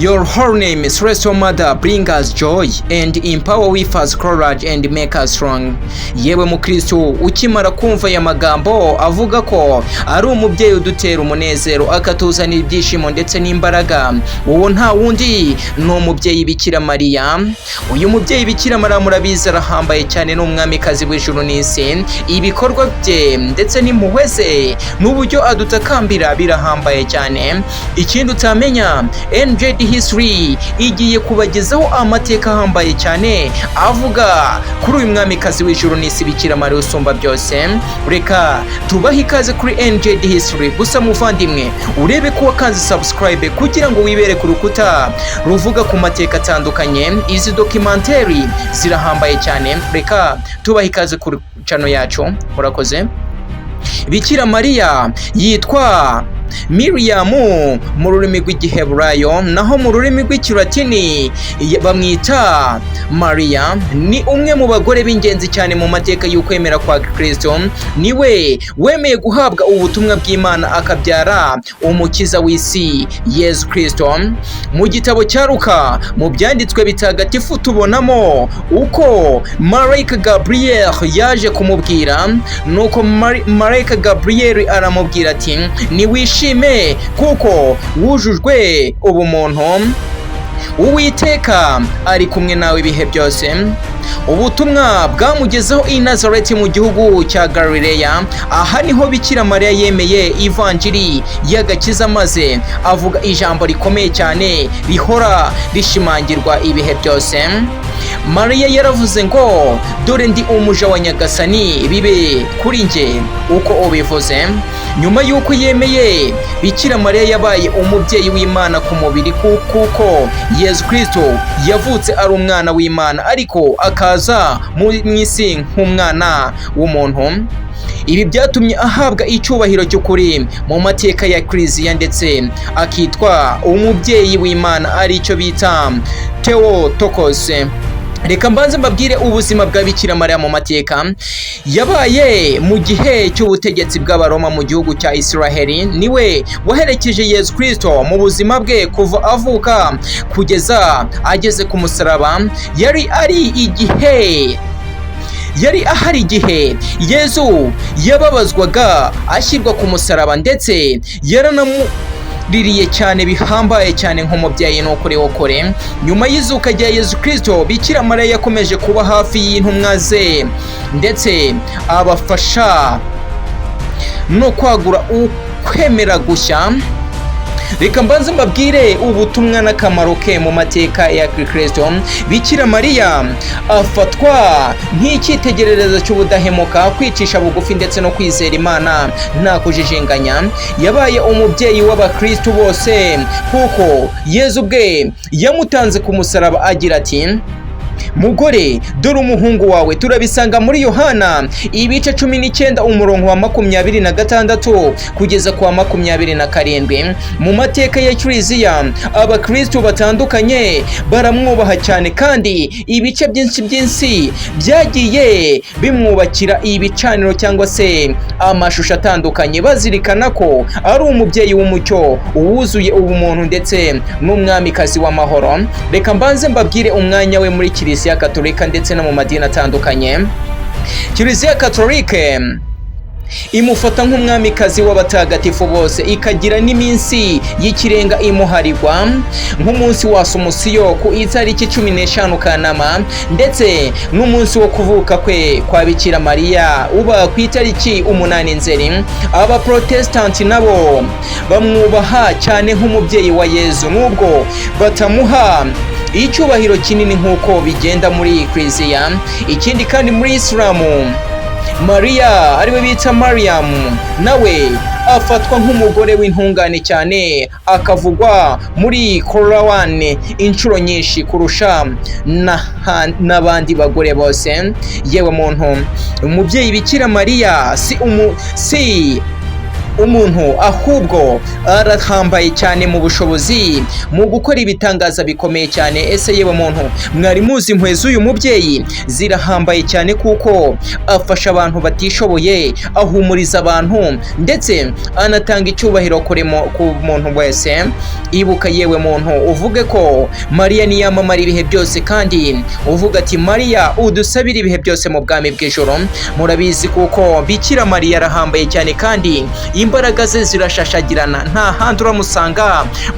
Your whole name, Celestial Mother, bring us joy and empower with us courage and make us strong. Yewe mu Kristo, ukimara kumva aya magambo avuga ko ari umubyeyi udutera umunezero akatuzanira ibyishimo ndetse n'imbaraga, uwo nta wundi ni umubyeyi Bikiramariya. Uyu mubyeyi Bikiramariya murabizi arahambaye cyane, n'umwamikazi w'ijuru n'isi. Ibikorwa bye ndetse n'impuhwe ze n'uburyo adutakambira birahambaye cyane. Ikindi utamenya, NJEDDY History igiye kubagezaho amateka ahambaye cyane avuga kuri uyu mwamikazi w'ijuru n'isi Bikiramariya usumba byose. Reka tubahe ikaze kuri NJEDDY History. Gusa muvandimwe, urebe ko wakanze subscribe kugira ngo wibere ku rukuta ruvuga ku mateka atandukanye. Izi documentary zirahambaye cyane. Reka tubahe ikaze kuri channel yacu. Murakoze. Bikiramariya yitwa Miriam mu rurimi rw'Igiheburayo, naho mu rurimi rw'Ikilatini bamwita Maria. Ni umwe mu bagore b'ingenzi cyane mu mateka y'ukwemera kwa Kristo. Niwe wemeye guhabwa ubutumwa bw'Imana akabyara umukiza w'isi Yezu Kristo. Mu gitabo cya Luka mu byanditswe bitagatifu tubonamo uko Marayika Gabriel yaje kumubwira, nuko Marayika Gabriel aramubwira ati niwishime kuko wujujwe ubumuntu, Uwiteka ari kumwe nawe ibihe byose. Ubutumwa bwamugezeho i Nazareti mu gihugu cya Galileya. Aha niho Bikiramariya yemeye ivanjiri y'agakiza maze avuga ijambo rikomeye cyane rihora rishimangirwa ibihe byose. Mariya yaravuze ngo dore ndi umuja wa Nyagasani, bibe kuri njye uko ubivuze. Nyuma y'uko yemeye, Bikiramariya yabaye umubyeyi w'Imana ku mubiri, kuko Yezu Kristo yavutse ari umwana w'Imana ariko akaza mu isi nk'umwana w'umuntu. Ibi byatumye ahabwa icyubahiro cy'ukuri mu mateka ya Kiliziya ndetse akitwa umubyeyi w'Imana, aricyo bita Theotokos. Reka mbanze mbabwire ubuzima bwa Bikiramariya mu mateka. Yabaye mu gihe cy'ubutegetsi bw'Abaroma mu gihugu cya Isiraheli. Niwe waherekeje Yezu Kristo mu buzima bwe kuva avuka kugeza ageze ku musaraba. Yari ahari igihe Yezu yababazwaga ashyirwa ku musaraba, ndetse ririye cyane bihambaye cyane nk'umubyeyi n'ukuri w'ukuri. Nyuma y'izuka rya Yezu Kristo, Bikiramariya yakomeje kuba hafi y'intumwa ze ndetse abafasha no kwagura ukwemera gushya. Reka mbanze mbabwire ubutumwa n'akamaro ke mu mateka ya Kristo. Bikiramariya afatwa nk'icyitegererezo cy'ubudahemuka, kwicisha bugufi ndetse no kwizera Imana nta kujijinganya. Yabaye umubyeyi w'Abakristo bose kuko Yezu ubwe yamutanze ku musaraba agira ati mugore dore umuhungu wawe. Turabisanga muri Yohana ibice 19 umurongo wa 26 kugeza kwa 27. Mu mateka ya Kiliziya Abakristo batandukanye baramwubaha cyane, kandi ibice byinshi byagiye bimwubakira ibicaniro cyangwa se amashusho atandukanye, bazirikana ko ari umubyeyi w'umucyo wuzuye ubumuntu ndetse n'umwamikazi w'amahoro. Reka mbanze mbabwire umwanya we muri Kiliziya Katolika ndetse no mu madini atandukanye. Kiliziya Katolika imufata nk'umwamikazi w'abatagatifu bose, ikagira n'iminsi y'ikirenga imuharirwa, nk'umunsi wa Asomusiyo ku itariki 15 Kanama, ndetse n'umunsi wo kuvuka kwe kwa Bikiramariya uba ku itariki 8 Nzeri. Abaprotestanti nabo bamwubaha cyane nk'umubyeyi wa Yezu, nubwo batamuha icyubahiro kinini nk'uko bigenda muri Kiliziya. Ikindi kandi muri Islamu, Mariya ariwe bita Mariam, nawe afatwa nk'umugore w'intungane cyane, akavugwa muri Korowani inshuro nyinshi kurusha n'abandi bagore bose. Yewe muntu, umubyeyi Bikiramariya si umuntu ahubwo arahambaye cyane mu bushobozi mu gukora ibitangaza bikomeye cyane. Ese yewe muntu, mwari muzi impuhwe z'uyu mubyeyi zirahambaye cyane kuko afasha abantu batishoboye, ahumuriza abantu ndetse anatanga icyubahiro ku muntu wese. Ibuka yewe muntu, uvuge ko Mariya niyamamara ibihe byose kandi uvuga ati Mariya udusabire ibihe byose mu bwami bw'ijoro. Murabizi kuko Bikiramariya arahambaye cyane kandi imbaraga ze zirashashagirana. Nta handi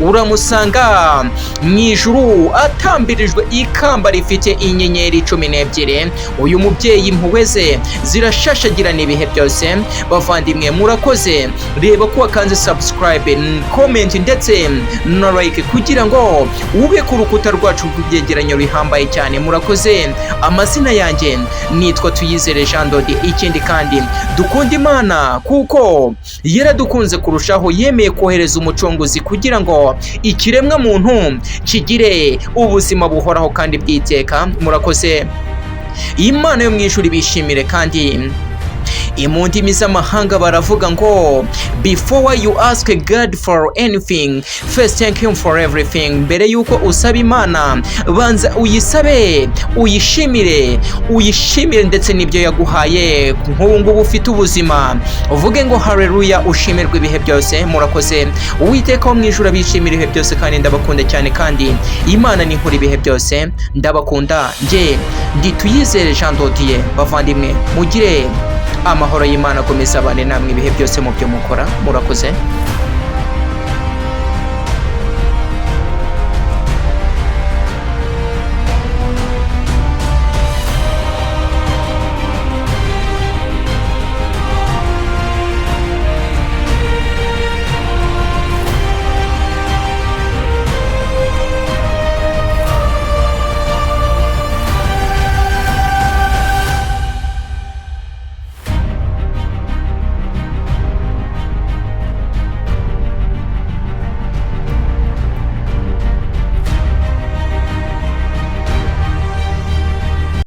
uramusanga mu ijuru atambirijwe ikamba rifite inyenyeri 12. Uyu mubyeyi impuhwe ze zirashashagirana ibihe byose. Bavandimwe murakoze, reba ko wakanze subscribe, comment ndetse na like kugira ngo ube ku rukuta rwacu rw'ibyegeranyo bihambaye cyane. Murakoze. Amazina yanjye nitwa Tuyizere Jean Dodi. Ikindi kandi dukunda Imana kuko yaradukunze kurushaho, yemeye kohereza umucunguzi kugira ngo ikiremwa muntu kigire ubuzima buhoraho kandi bw'iteka. Murakoze. Imana yo mu ijuru bishimire kandi mu ndimi z'amahanga baravuga ngo before you ask God for anything first thank him for everything. Mbere yuko usaba Imana banza uyisabe, uyishimire ndetse n'ibyo yaguhaye. Nk'ubu ngubu ufite ubuzima, uvuge ngo haleluya, ushimirwe ibihe byose. Murakoze. Uwiteka wo mu ijuru abishimira ibihe byose kandi ndabakunda cyane kandi Imana ni nkuri ibihe byose. Ndabakunda. Nge ndi Tuyizere Jean Dodier. Bavandimwe mugire amahoro y'Imana akomeza abane namwe ibihe byose mu byo mukora. Murakoze.